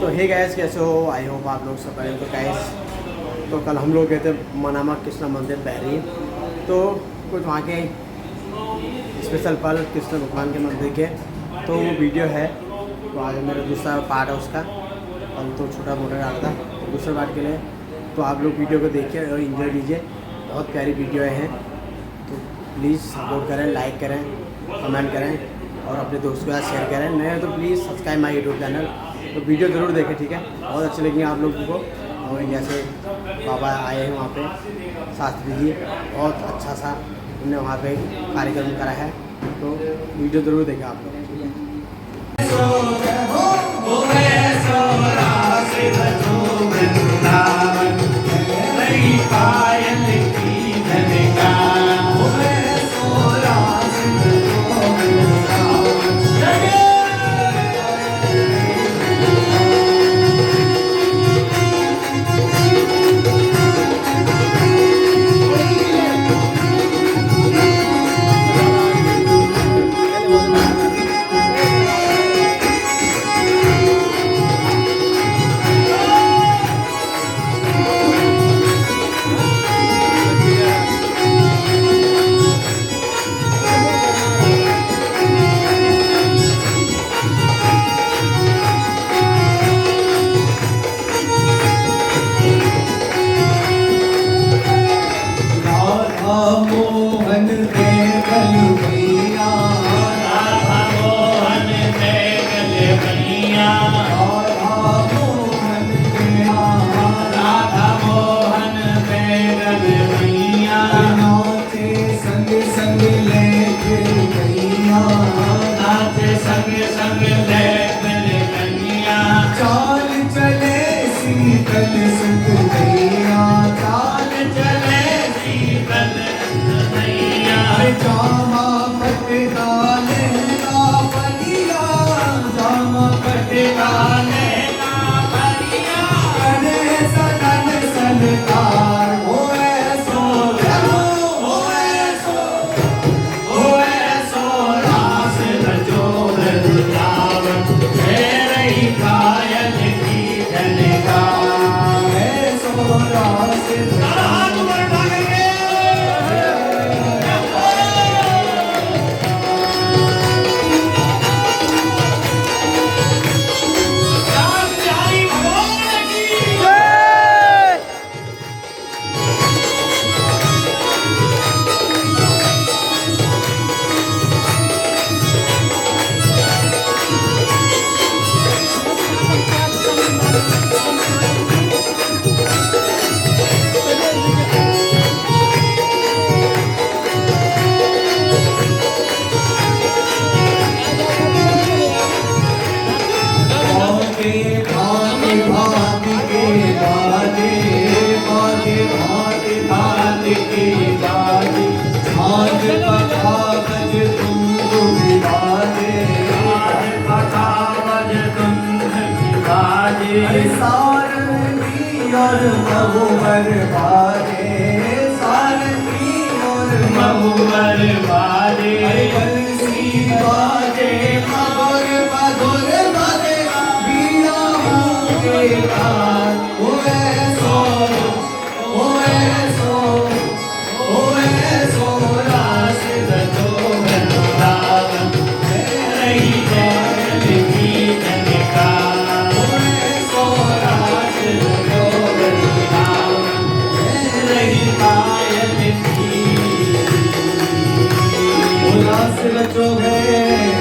तो हे गैस, कैसे हो? आई होप आप लोग सब बढ़िया। तो गैस, तो कल हम लोग गए थे मनामा कृष्ण मंदिर बहरी, तो कुछ वहाँ के स्पेशल पल कृष्ण भगवान के मंदिर के, तो वो वीडियो है। तो आज मेरा दूसरा पार्ट है उसका, कल तो छोटा मोटा डाला था, तो दूसरे पार्ट के लिए तो आप लोग वीडियो को देखिए और इन्जॉय कीजिए। बहुत प्यारी वीडियो हैं, तो प्लीज़ सपोर्ट करें, लाइक करें, कमेंट करें और अपने दोस्तों के साथ शेयर करें। नए तो please subscribe my YouTube channel. तो वीडियो ज़रूर देखें, ठीक है? बहुत अच्छे लगेंगे आप लोगों को। और इंडिया से बाबा आए हैं वहाँ पे, शास्त्री जी, बहुत अच्छा सा उन्होंने वहाँ पे कार्यक्रम करा है। तो वीडियो ज़रूर देखें आप लोग, ठीक है? सारंगी और महुवर बाजे, सारंगी और महुवर बाजे, बंसी बाजे, मधुर मधुर बाजे, बीड़ा के तार। ओए सो रास रचो वृंदावन, रही जल की झनकार।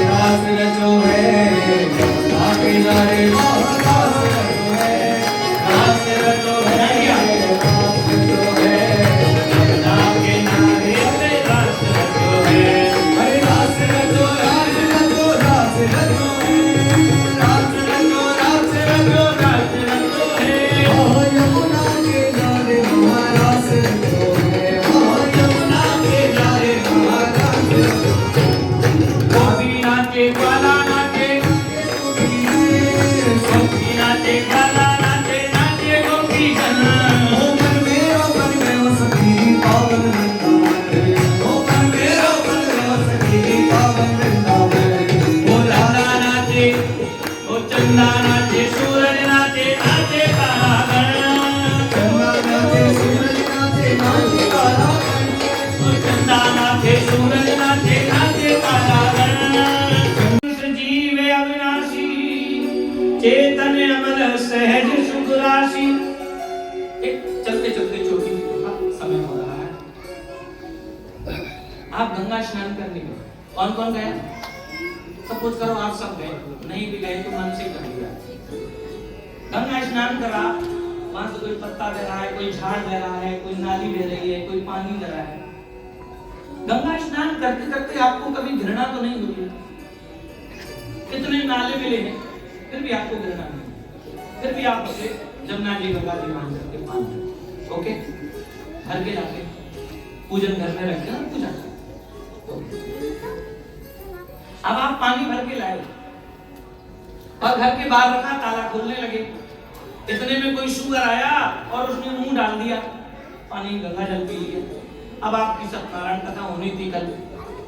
रास रचो है यमुना किनारे, रास रचो है, रास रचो है, रास रचो है यमुना किनारे, रास रचो है। अरे रास रचो, रास रचो, रास रचो है, रास रचो, रास रचो, रास रचो है। ओ यमुना किनारे महारास रचो है, ओ यमुना किनारे महारास रचो। गोपी नाचे, बाला नाचे, सब चेतन अमल सहज सुख राशि। एक चलते चलते छोटी सी कथा, समय हो रहा है। आप गंगा स्नान करने गए, कौन कौन गया? सपोज करो आप सब गए, नहीं भी गए तो मन से कर लिया। गंगा स्नान करा, वहां से कोई पत्ता बह रहा है, कोई झाड़ बह रहा है, कोई नाली बह रही है, कोई पानी बह रहा है। गंगा स्नान करते करते आपको कभी घृणा तो नहीं हुई? कितने नाले मिले हैं, फिर भी आपको घृणा नहीं, फिर भी आप उसे जमुना जी गंगा जी मान करके मान। ओके, घर के जाके पूजन घर में रख के ना पूजा। अब आप पानी भर के लाए और घर के बाहर रखा, ताला खोलने लगे। इतने में कोई शुगर आया और उसने मुंह डाल दिया, पानी गंगा जल पी लिया। अब आपकी सत्यनारायण कथा होनी थी कल,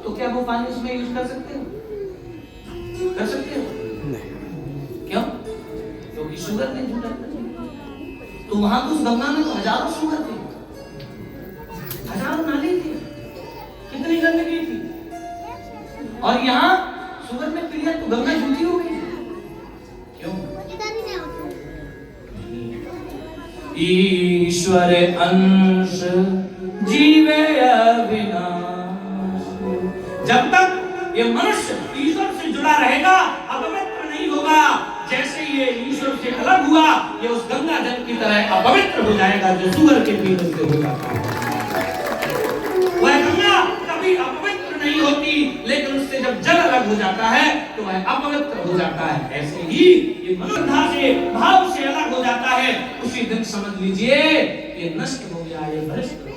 तो क्या वो पानी उसमें यूज कर सकते हो? कर सकते हो? नहीं। क्यों? क्योंकि शुगर नहीं झूठा। तो वहां तो उस गंगा में तो हजारों शुगर थे, हजारों नाले थे, कितनी गंदगी थी। और यहाँ शुगर ने पी लिया तो गंगा झूठी हो गई। क्यों? ईश्वर अंश जीवे अविनाश। जब तक ये मनुष्य ईश्वर से जुड़ा रहेगा, अपवित्र नहीं होगा। जैसे ये ईश्वर से अलग हुआ, ये उस गंगा जल की तरह अपवित्र हो जाएगा जो शुगर के पीने से हो जाता है। वह गंगा कभी अपवित्र नहीं होती, लेकिन उससे जब जल अलग हो जाता है तो वह अपवित्र हो जाता है। ऐसे ही ये मनुष्यता से, भाव से अलग हो जाता है, उसी दिन समझ लीजिए ये नष्ट हो गया, ये भ्रष्ट हो गया।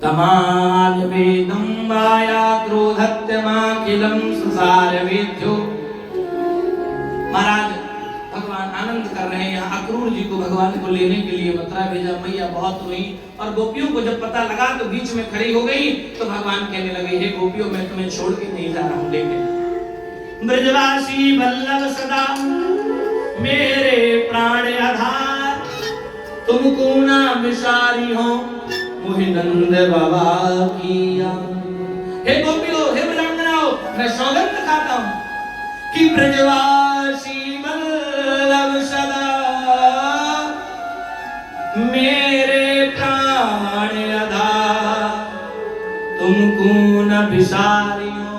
तमाल वेदं माया क्रोधत्यमाखिलं संसार वेद्यो। महाराज भगवान आनंद कर रहे हैं। यहाँ अक्रूर जी को भगवान को लेने के लिए मथुरा भेजा। मैया बहुत रोई और गोपियों को जब पता लगा तो बीच में खड़ी हो गई। तो भगवान कहने लगे, हे गोपियों, मैं तुम्हें छोड़ के नहीं जा रहा हूँ, लेकिन ब्रजवासी वल्लभ सदा मेरे प्राण आधार, तुमको ना विसारी हो मुहि नंद बाबा किया। हे गोपियों, हे ब्राह्मणों, मैं सौगंध खाता हूँ कि ब्रजवासी वल्लभ सदा मेरे प्राण आधार, तुमको न बिसारियो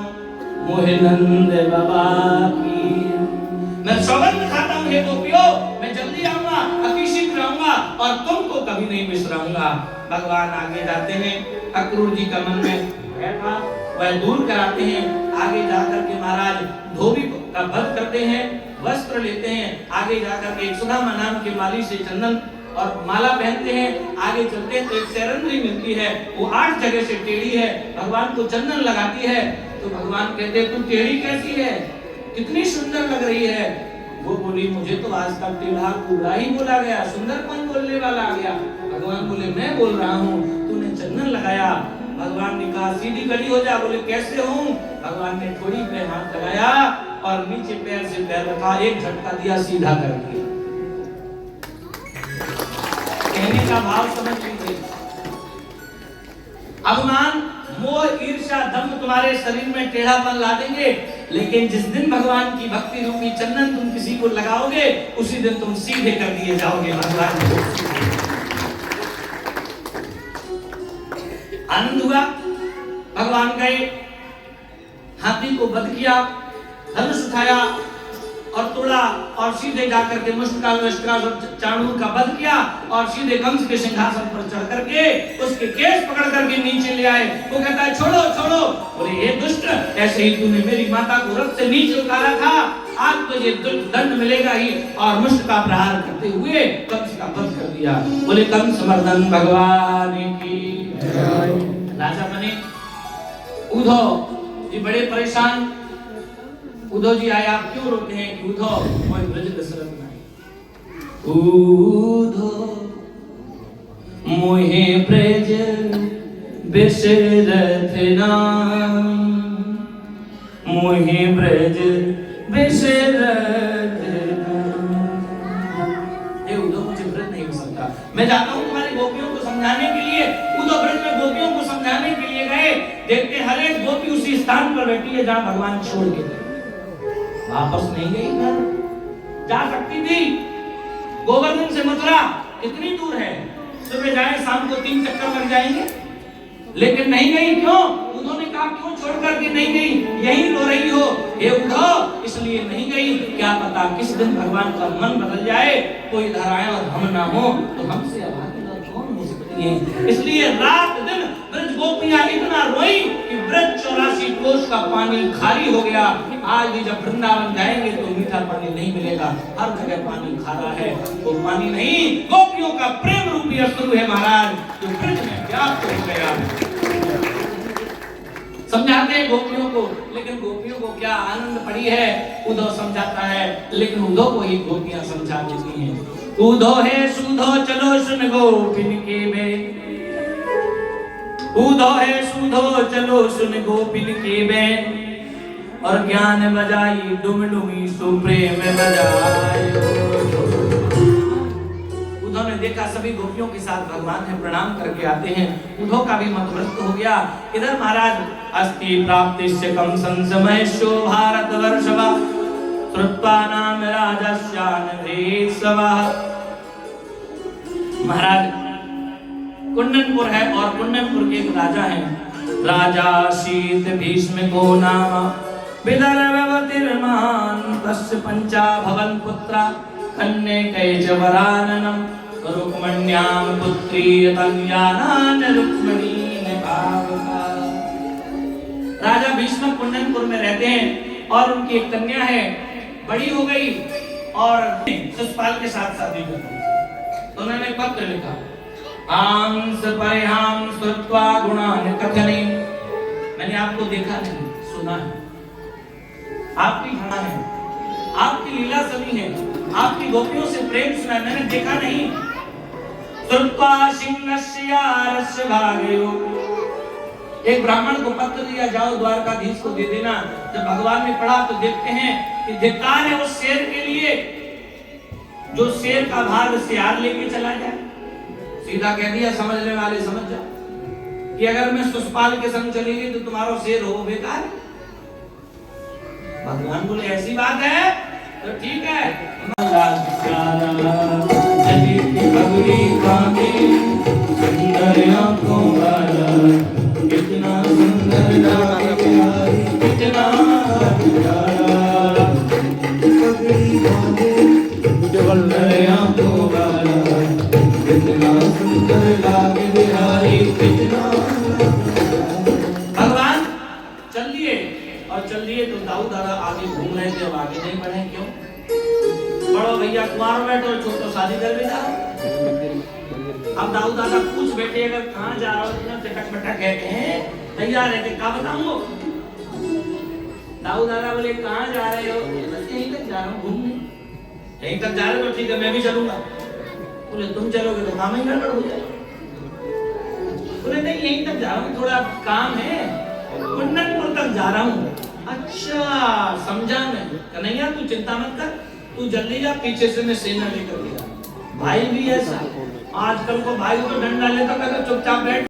मोहि नंद बाबा की। मैं सौगंध खाता हूँ हे गोपियों, मैं जल्दी आऊंगा, अति शीघ्र आऊंगा और तुमको कभी नहीं बिसराऊंगा। भगवान आगे जाते हैं, अक्रूर जी का मन में भय था, वह दूर कराते हैं। आगे जाकर के महाराज धोबी का वध करते हैं, वस्त्र लेते हैं। आगे जाकर के एक सुदामा नाम के माली से चंदन और माला पहनते हैं। आगे चलते हैं तो एक सैरंद्री मिलती है, वो 8 जगह से टेढ़ी है। भगवान को चंदन लगाती है तो भगवान कहते हैं, तू टेढ़ी कैसी है, कितनी सुंदर लग रही है। वो बोली, मुझे तो आज तक टेढ़ा कुबड़ा ही बोला गया, सुंदर कौन बोलने वाला आ गया। भगवान बोले, मैं बोल रहा हूँ, तूने चंदन लगाया। भगवान ने कहा, सीधी खड़ी हो जा। बोले, कैसे हूँ? भगवान ने थोड़ी पे हाथ लगाया और नीचे पैर से पैर रखा, एक झटका दिया, सीधा कर दिया। कहने का भाव समझ लीजिए। अभिमान, मोह, ईर्ष्या, दम्भ तुम्हारे शरीर में टेढ़ापन ला देंगे, लेकिन जिस दिन भगवान की भक्ति रूपी चंदन तुम किसी को लगाओगे, उसी दिन तुम सीधे कर दिए जाओगे भगवान को। आनंद हुआ। भगवान गए, हाथी को वध किया, धनुष उठाया और तोड़ा और सीधे जाकर के चाणूर का वध किया और सीधे कंस के सिंहासन पर चढ़ करके उसके केस पकड़ करके नीचे ले आए। वो कहता है, छोड़ो छोड़ो। बोले, ये दुष्ट, ऐसे ही तूने मेरी माता को रथ से नीचे उतारा था, आज तो ये दंड मिलेगा ही। और मुष्ट का प्रहार करते हुए कंस का वध कर दिया। बोले, कंस मर्दन भगवान की। राजा बने। उद्धव जी बड़े परेशान। उद्धव जी आए, आप क्यों रोते हैं? कि उद्धव मोय ब्रज दशरथ नहीं। उद्धव मोहे ब्रज दशरथ नाम, मोहे ब्रज दशरथ नाम। ये उद्धव, मुझे ब्रज नहीं हो सकता, मैं जाता हूँ तुम्हारी गोपियों को समझाने के लिए। उद्धव ब्रज में गोपियों को समझाने के लिए गए, देखते हर एक गोपी उसी स्थान पर बैठी है जहाँ भगवान छोड़ के गए। वापस नहीं गई घर। जा सकती थी, गोवर्धन से मथुरा कितनी दूर है, सुबह जाए शाम को 3 चक्कर लग जाएंगे, लेकिन नहीं गई। क्यों? उन्होंने कहा क्यों छोड़ करके नहीं गई, यहीं रो रही हो हे उद्धव, इसलिए नहीं गई। क्या पता किस दिन भगवान का मन बदल जाए, कोई इधर आए और हम ना हो, तो हमसे अभागी और कौन हो सकती है। इसलिए रात दिन ब्रज गोपियां इतना रोई कि ब्रज 84 कोष का पानी खाली हो गया। आज भी जब वृंदावन जाएंगे तो मीठा पानी नहीं मिलेगा, हर जगह पानी खारा है। वो पानी नहीं, गोपियों का प्रेम रूपी अश्रु है महाराज, जो ब्रज में व्याप्त हो गया। समझाते हैं गोपियों को, लेकिन गोपियों को क्या आनंद पड़ी है। उद्धव समझाता है, लेकिन उद्धव को ही गोपियां समझा देती हैं। उद्धव है सुधो चलो सुन गोपिन के में, उद्धव है सुधो चलो सुन गोपिन के में, और ज्ञान बजाई डुम डुमी सुप्रेम बजायो। उद्धव ने देखा सभी गोपियों के साथ भगवान है, प्रणाम करके आते हैं। उद्धव का भी मन व्यस्त हो गया। इधर महाराज अस्ति प्राप्तिश्च कम संसमयशो भारतवर्षवा श्रुत्वा नाम राजस्यान भेषवा। महाराज कुंडनपुर है और कुंडनपुर के एक राजा हैं, राजा शीत भीष्म को नाम विदर्भवतिर्महान तस्य पंचा भवन पुत्रा कन्यकैच वराननम रुक्मण्यां पुत्री तन्यानान रुक्मणी निभावका। राजा भीष्म कुंडनपुर में रहते हैं और उनकी एक कन्या है, बड़ी हो गई और शिशुपाल के साथ शादी कर दी। तो उन्होंने पत्र लिखा, आंस परिहाम श्रुत्वा गुणान कथने। मैंने आपको देखा नहीं, सुना है, आपकी घटना है, आपकी लीला सुनी है, आपकी गोपियों से प्रेम सुना, मैंने देखा नहीं। श्रुत्वा सिंहस्य रस्य भागयो। एक ब्राह्मण को पत्र दिया, जाओ द्वारकाधीश को दे देना। जब भगवान ने पढ़ा तो देखते हैं कि धिक्कार है उस शेर के लिए जो शेर का भाग सियार लेके चला जाए। सीधा कह दिया, समझने वाले समझ जाओ कि अगर मैं शिशुपाल के संग चलेगी तो तुम्हारा शेर हो बेकार। भगवान बोले ऐसी बात है तो ठीक है। कितना सुंदर कितना भगवान चल दिए और चल दिए तो दाऊद दादा आगे घूम रहे थे, अब आगे नहीं बढ़े। क्यों? बड़ो भैया कुमार बैठो, छोटो शादी कर बेटा। अब दाऊद दादा पूछ बैठे, अगर कहाँ जा रहे हो, इतना चटक बटक कहते हैं, तैयार है कि क्या बताऊं। दाऊद दादा बोले कहाँ जा रहे हो? यहीं तक जा रहा हूँ घूमने। यहीं तक जा रहे हो तो ठीक है, मैं भी चलूंगा। बोले तुम चलोगे तो काम ही गड़बड़ हो जाएगा। बोले नहीं, यहीं तक जा रहा हूँ, थोड़ा काम है, कुंडनपुर तक जा रहा हूँ। अच्छा समझा मैं। कन्हैया तू चिंता मत कर, तू जल्दी जा, पीछे से मैं सेना लेकर गया। भाई भी ऐसा, आजकल को भाई को डंडा लेता, कहता चुपचाप बैठ।